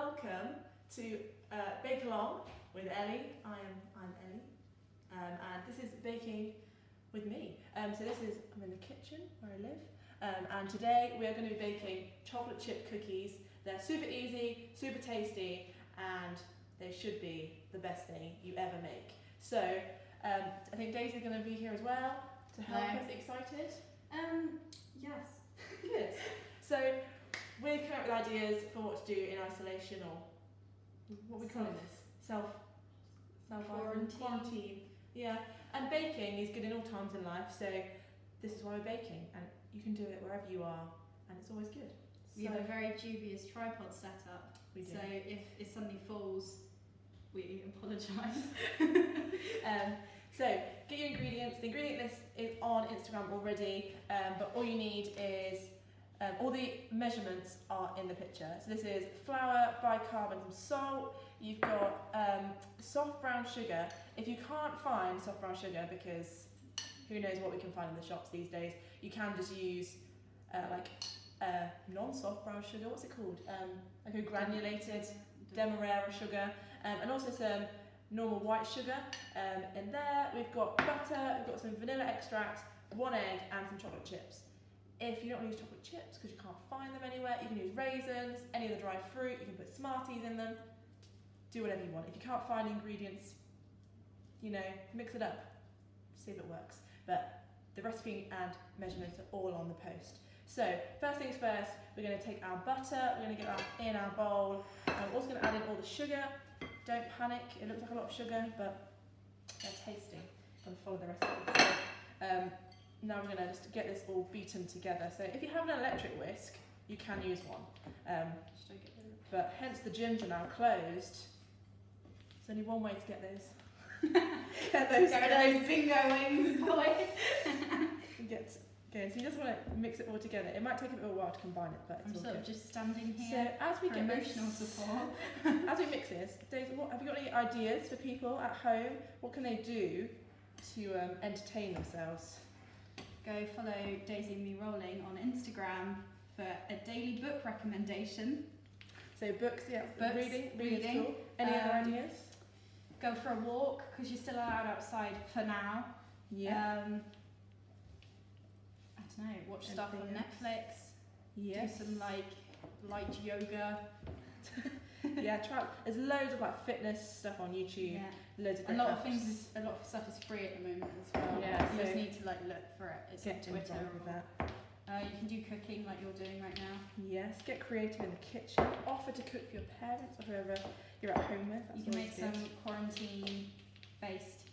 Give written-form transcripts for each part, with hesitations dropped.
welcome to Bake Along with Ellie. I'm Ellie, and this is baking with me. I'm in the kitchen where I live, and today we are going to be baking chocolate chip cookies. They're super easy, super tasty, and they should be the best thing you ever make. So I think Daisy's going to be here as well to help us. Excited? Yes. Good. So we're coming up with ideas for what to do in isolation, or what are we calling this? Self quarantine. Yeah. And baking is good in all times in life, so this is why we're baking, and you can do it wherever you are, and it's always good. We have a very dubious tripod setup, so if something falls, we apologise. So get your ingredients. The ingredient list is on Instagram already, but all you need is all the measurements are in the picture. So this is flour, bicarbonate, and salt. You've got soft brown sugar. If you can't find soft brown sugar, because who knows what we can find in the shops these days, you can just use non-soft brown sugar. What's it called? Like a granulated demerara sugar, and also some normal white sugar. In there we've got butter, we've got some vanilla extract, 1 egg, and some chocolate chips. If you don't want to use chocolate chips because you can't find them anywhere, you can use raisins, any of the dried fruit, you can put Smarties in them, do whatever you want. If you can't find ingredients, mix it up, see if it works. But the recipe and measurements are all on the post. So first things first, we're going to take our butter, we're going to get that in our bowl, and we're also going to add in all the sugar. Don't panic, it looks like a lot of sugar, but they're tasty. I'm going to follow the recipe. So, now we're going to just get this all beaten together. So if you have an electric whisk, you can use one. But hence the gyms are now closed. There's only one way to get those. Get those bingo wings, boys. Get going. So you just want to mix it all together. It might take a little while to combine it, but it's all good. Just standing here. So as we get emotional support. As we mix this, Daisy, have you got any ideas for people at home? What can they do to entertain themselves? Go follow Daisy and Me Rolling on Instagram for a daily book recommendation. So books, yeah, reading. Cool. Any other ideas? Go for a walk, because you're still allowed outside for now. Yeah. I don't know, watch stuff on Netflix. Yes. Do some light yoga. Yeah, there's loads of fitness stuff on YouTube. Yeah. Loads of a lot of stuff is free at the moment as well. Yeah, you just need to look for it. It's on Twitter with that. You can do cooking like you're doing right now. Yes, get creative in the kitchen. Offer to cook for your parents or whoever you're at home with. You can make some quarantine based.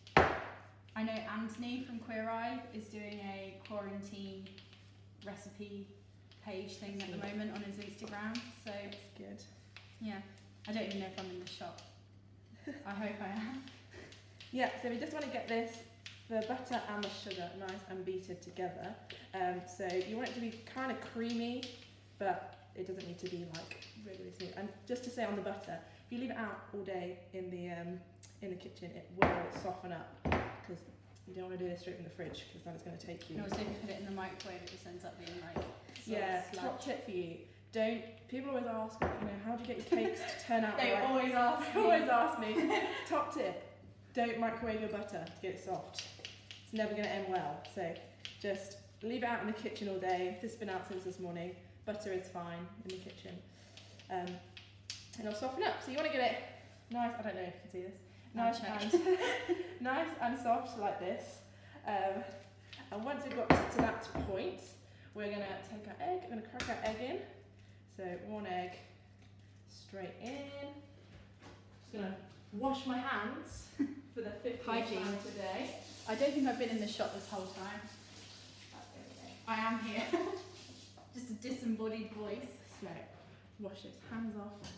I know Anthony from Queer Eye is doing a quarantine recipe page thing at the moment on his Instagram. So it's good. Yeah. I don't even know if I'm in the shop. I hope I am. Yeah, so we just want to get the butter and the sugar nice and beaten together. So you want it to be kind of creamy, but it doesn't need to be really smooth. And just to say on the butter, if you leave it out all day in the kitchen, it will soften up, because you don't want to do this straight from the fridge, because then it's going to take you. No, so if you put it in the microwave, it just ends up being top tip for you. People always ask, how do you get your cakes to turn out They right? always ask me. Top tip, don't microwave your butter to get it soft. It's never going to end well. So just leave it out in the kitchen all day. This has been out since this morning. Butter is fine in the kitchen. And it'll soften up. So you want to get it nice, I don't know if you can see this, nice and soft like this. And once we've got to that point, we're going to take our egg, we're going to crack our egg in. So 1 egg straight in. Just going to wash my hands for the 50th time today. I don't think I've been in the shop this whole time. I am here. Just a disembodied voice. So wash those hands off.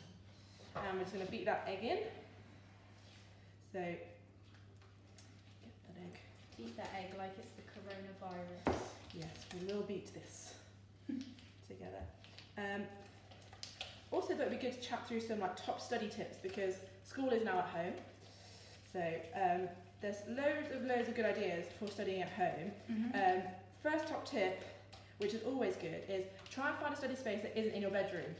And we're just going to beat that egg in. So get that egg. Beat that egg like it's the coronavirus. Yes, we will beat this together. Also thought it'd be good to chat through some top study tips, because school is now at home. So there's loads of good ideas for studying at home. First top tip, which is always good, is try and find a study space that isn't in your bedroom.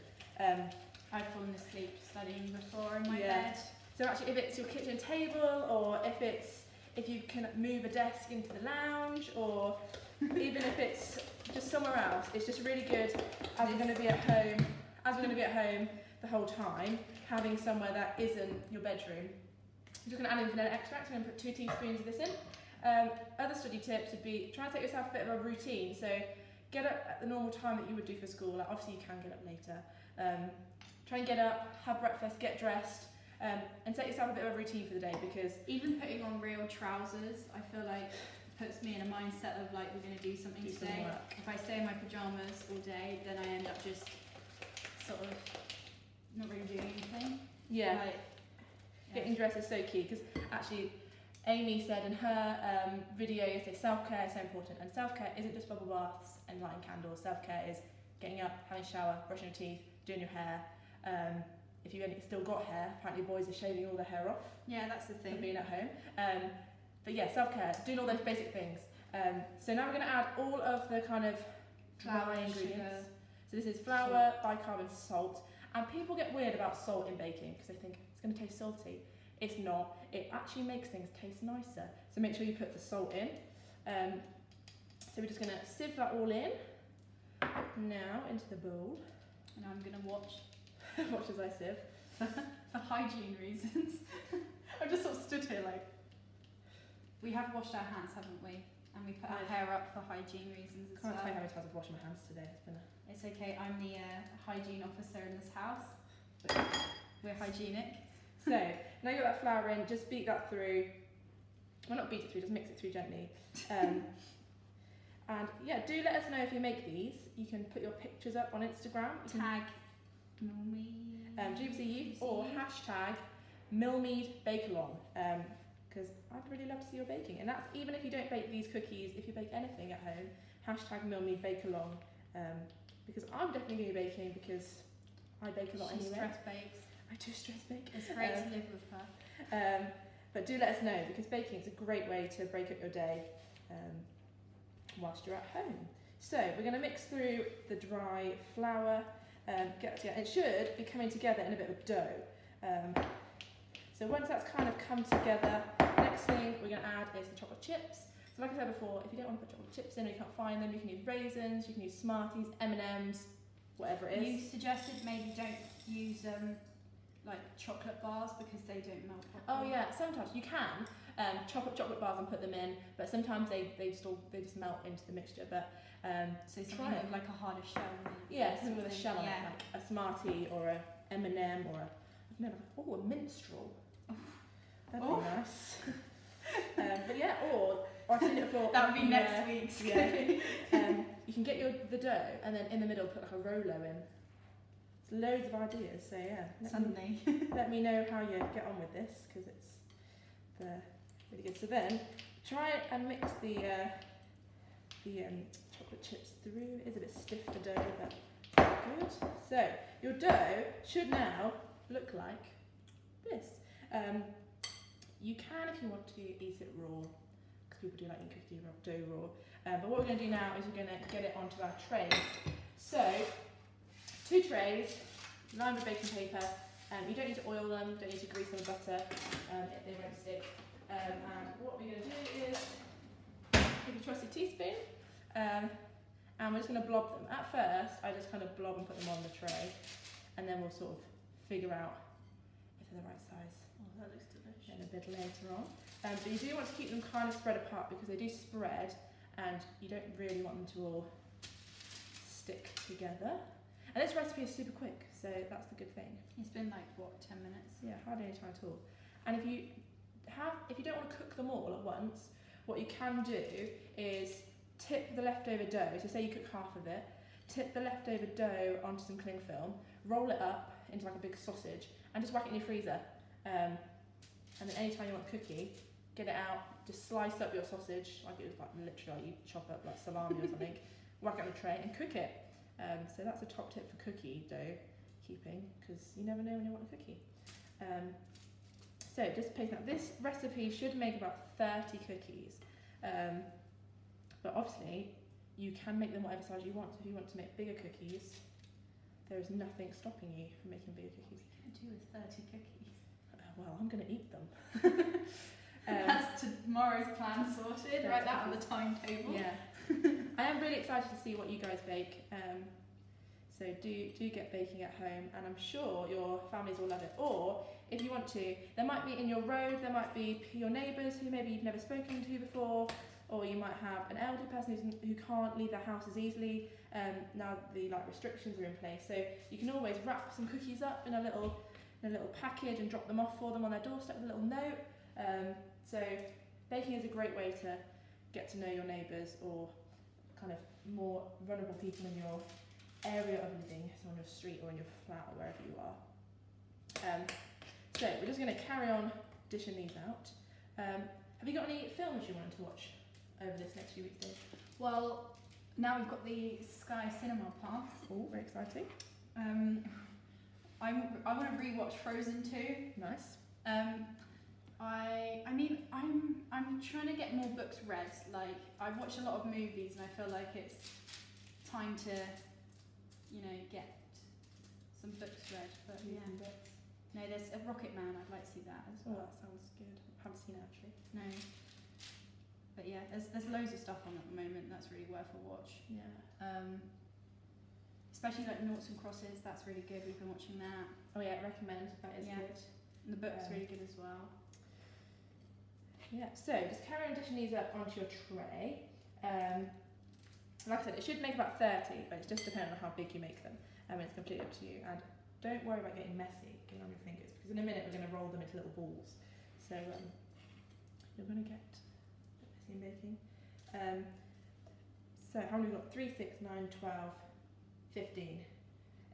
I've fallen asleep studying before in my Yeah. bed. So actually, if it's your kitchen table, or if you can move a desk into the lounge, or even if it's just somewhere else, it's just really good as we're going to be at home. As we're going to be at home the whole time, having somewhere that isn't your bedroom. I'm just going to add in vanilla extract. I'm going to put 2 teaspoons of this in. Other study tips would be try and set yourself a bit of a routine. So get up at the normal time that you would do for school. Like obviously you can get up later. Try and get up, have breakfast, get dressed, and set yourself a bit of a routine for the day, because Even putting on real trousers, I feel like puts me in a mindset of like, we're going to do something do some today. work. If I stay in my pyjamas all day, then I end up just sort of not really doing anything. Yeah. Like, Getting dressed is so key, because actually Amy said in her video yesterday, self-care is so important, and self-care isn't just bubble baths and lighting candles. Self-care is getting up, having a shower, brushing your teeth, doing your hair. If you've still got hair, apparently boys are shaving all their hair off yeah, that's the for thing. being at home. But yeah, self-care, doing all those basic things. So now we're going to add all of the kind of Flour, dry sugar. ingredients. So this is flour, bicarbonate, salt. And people get weird about salt in baking because they think it's going to taste salty. It's not. It actually makes things taste nicer. So make sure you put the salt in. So we're just going to sieve that all in now into the bowl. And I'm going to watch Watch as I sieve. for hygiene reasons. I've just sort of stood here like, we have washed our hands, haven't we? And we put our hair up for hygiene reasons as Can't well. tell you how many times I've washed my hands today. It's been It's okay, I'm the hygiene officer in this house. We're hygienic. So now you've got that flour in, just beat that through. Well, not beat it through, just mix it through gently. And yeah, do let us know if you make these. You can put your pictures up on Instagram. You can Tag Milmead. GBC Youth or hashtag Milmead Bake Along, because I'd really love to see your baking. And that's even if you don't bake these cookies, if you bake anything at home, hashtag Milmead Bake Along, because I'm definitely going to be baking because I bake a lot She anyway. stress bakes. I do stress bake. It's great to live with her. But do let us know, because baking is a great way to break up your day whilst you're at home. So we're going to mix through the dry flour. It should be coming together in a bit of a dough. So once that's kind of come together, next thing we're going to add is the chocolate chips. So like I said before, if you don't want to put chocolate chips in or you can't find them, you can use raisins, you can use Smarties, M&Ms, whatever it is. You suggested maybe don't use like chocolate bars because they don't melt Oh properly. yeah, sometimes you can chop up chocolate bars and put them in, but sometimes they just melt into the mixture. But So something try it. with like a harder shell. Yeah, something with a shell on it, Yeah. like a Smartie or a M&M or a minstrel. That'd be nice. But yeah, or I've seen it before. That would be next week's. Yeah. You can get the dough and then in the middle put like a Rolo in. There's loads of ideas. So yeah, Suddenly. let me know how you get on with this, because it's really good. So then try and mix the chocolate chips through. It is a bit stiff, the dough, but good. So your dough should now look like this. You can, if you want to, eat it raw, because people do like eating dough raw. But what we're going to do now is we're going to get it onto our trays. So 2 trays lined with baking paper. You don't need to oil them, don't need to grease them with butter. They won't stick. And what we're going to do is take a trusty teaspoon, and we're just going to blob them. At first, I just kind of blob and put them on the tray, and then we'll sort of figure out if they're the right size. Oh, that looks delicious. And a bit later on. But you do want to keep them kind of spread apart, because they do spread, and you don't really want them to all stick together. And this recipe is super quick, so that's the good thing. It's been like, what, 10 minutes? Yeah, hardly any time at all. And if you don't want to cook them all at once, what you can do is tip the leftover dough. So say you cook half of it, tip the leftover dough onto some cling film, roll it up into like a big sausage, and just whack it in your freezer. And then anytime you want a cookie, get it out, just slice up your sausage, like it was like literally like you chop up like salami or something, whack it on a tray and cook it. So that's a top tip for cookie dough keeping, because you never know when you want a cookie. So just paste out. This recipe should make about 30 cookies, but obviously you can make them whatever size you want. So if you want to make bigger cookies, there is nothing stopping you from making bigger cookies. What do you do with 30 cookies? Well, I'm going to eat them. That's tomorrow's plan sorted. Write that on the timetable. Yeah. I am really excited to see what you guys bake. So do get baking at home, and I'm sure your families will love it. Or if you want to, there might be in your road, there might be your neighbours who maybe you've never spoken to before, or you might have an elderly person who can't leave their house as easily. Now the restrictions are in place, so you can always wrap some cookies up in a little package and drop them off for them on their doorstep with a little note. So baking is a great way to get to know your neighbours or kind of more vulnerable people in your area of living, so on your street or in your flat or wherever you are. So we're just going to carry on dishing these out. Have you got any films you wanted to watch over this next few weeks, Dave? Well, now we've got the Sky Cinema Pass. Oh, very exciting. I want to rewatch Frozen 2. Nice. I mean, I'm trying to get more books read. Like, I watch a lot of movies, and I feel like it's time to, get some books read. But yeah, no, there's a Rocket Man. I'd like to see that as well. Oh, that sounds good. I haven't seen it actually. No, but yeah, there's loads of stuff on at the moment that's really worth a watch. Yeah. Especially like Noughts and Crosses. That's really good. We've been watching that. Oh yeah, recommend. That is good. And the book's really good as well. Yeah, so just carry on dishing these up onto your tray. Like I said, it should make about 30, but it's just depending on how big you make them. It's completely up to you. And don't worry about getting messy, getting on your fingers, because in a minute we're going to roll them into little balls. So you're going to get a bit messy in baking. So how many have we got? 3, 6, 9, 12, 15,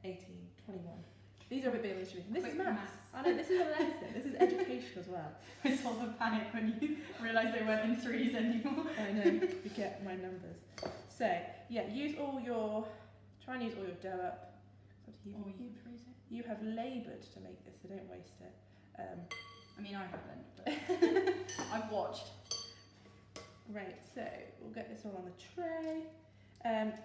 18, 21. These are a bit bigger than this is maths. I know, this is a lesson. This is education as well. I saw the panic when you realised they weren't in threes anymore. I know, forget my numbers. So, yeah, try and use all your dough up. You have laboured to make this, so don't waste it. I mean, I haven't, but I've watched. Right, so we'll get this all on the tray.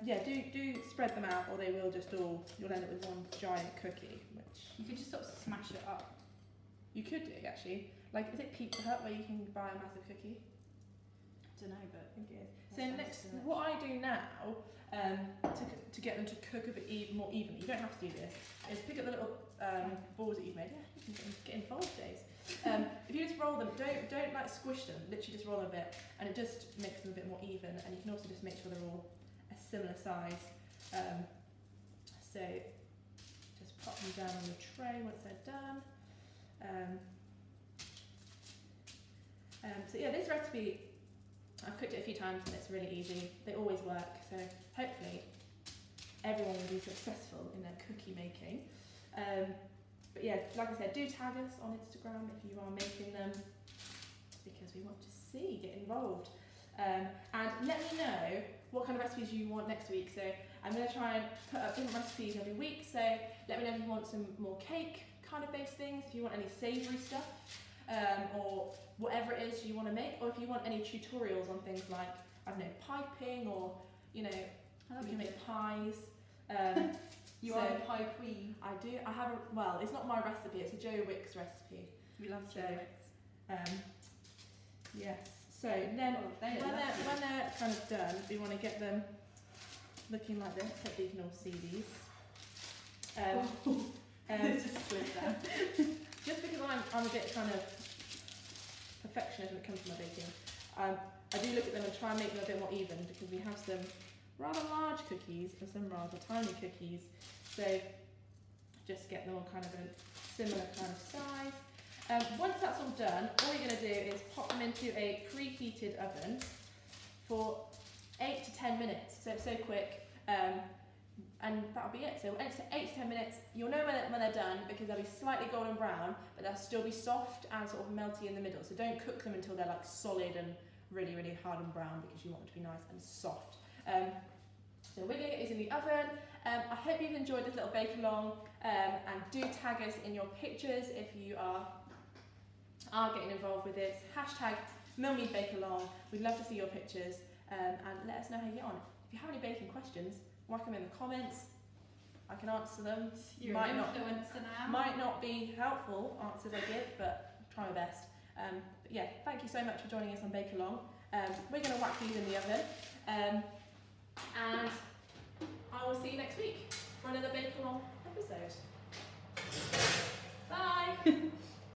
Yeah, do spread them out, or they will just you'll end up with one giant cookie, which... You could just sort of smash it up. You could do, actually. Like, is it Pizza Hut where you can buy a massive cookie? I don't know, but... I think it is. So what I do now, to get them to cook a bit more evenly, you don't have to do this, is pick up the little balls that you've made. Yeah, you can get involved, Days. If you just roll them, don't like squish them, literally just roll them a bit, and it just makes them a bit more even, and you can also just make sure they're all a similar size. So just pop them down on the tray once they're done. So yeah, this recipe, I've cooked it a few times and it's really easy. They always work, so hopefully everyone will be successful in their cookie making. But yeah, like I said, do tag us on Instagram if you are making them, because we want to see, get involved. And let me know what kind of recipes you want next week. So I'm going to try and put up different recipes every week. So let me know if you want some more cake kind of based things, if you want any savoury stuff, or whatever it is you want to make, or if you want any tutorials on things like, I don't know, piping, or, you can make pies. You are the pie queen. I do. I have well, it's not my recipe, it's a Joe Wicks recipe. We love Joe Wicks. Yes. So then when they're kind of done, we want to get them looking like this, so you can all see these. Just slid down. Just because I'm a bit kind of perfectionist when it comes to my baking, I do look at them and try and make them a bit more even, because we have some rather large cookies and some rather tiny cookies. So just get them all kind of a similar kind of size. Once that's all done, all you're going to do is pop them into a preheated oven for 8 to 10 minutes. So it's so quick, and that'll be it. So 8 to 10 minutes, you'll know when they're done, because they'll be slightly golden brown, but they'll still be soft and sort of melty in the middle. So don't cook them until they're like solid and really, really hard and brown, because you want them to be nice and soft. So we're going to get these in the oven. I hope you've enjoyed this little bake along, and do tag us in your pictures if you are getting involved with this. Hashtag #MillMeBakeAlong. We'd love to see your pictures, and let us know how you get on. If you have any baking questions, whack them in the comments. I can answer them. You're Might an not- influencer now. Might not be helpful answers I give, but try my best. But yeah, thank you so much for joining us on Bake Along. We're going to whack these in the oven, and I will see you next week for another Bake Along episode. Bye!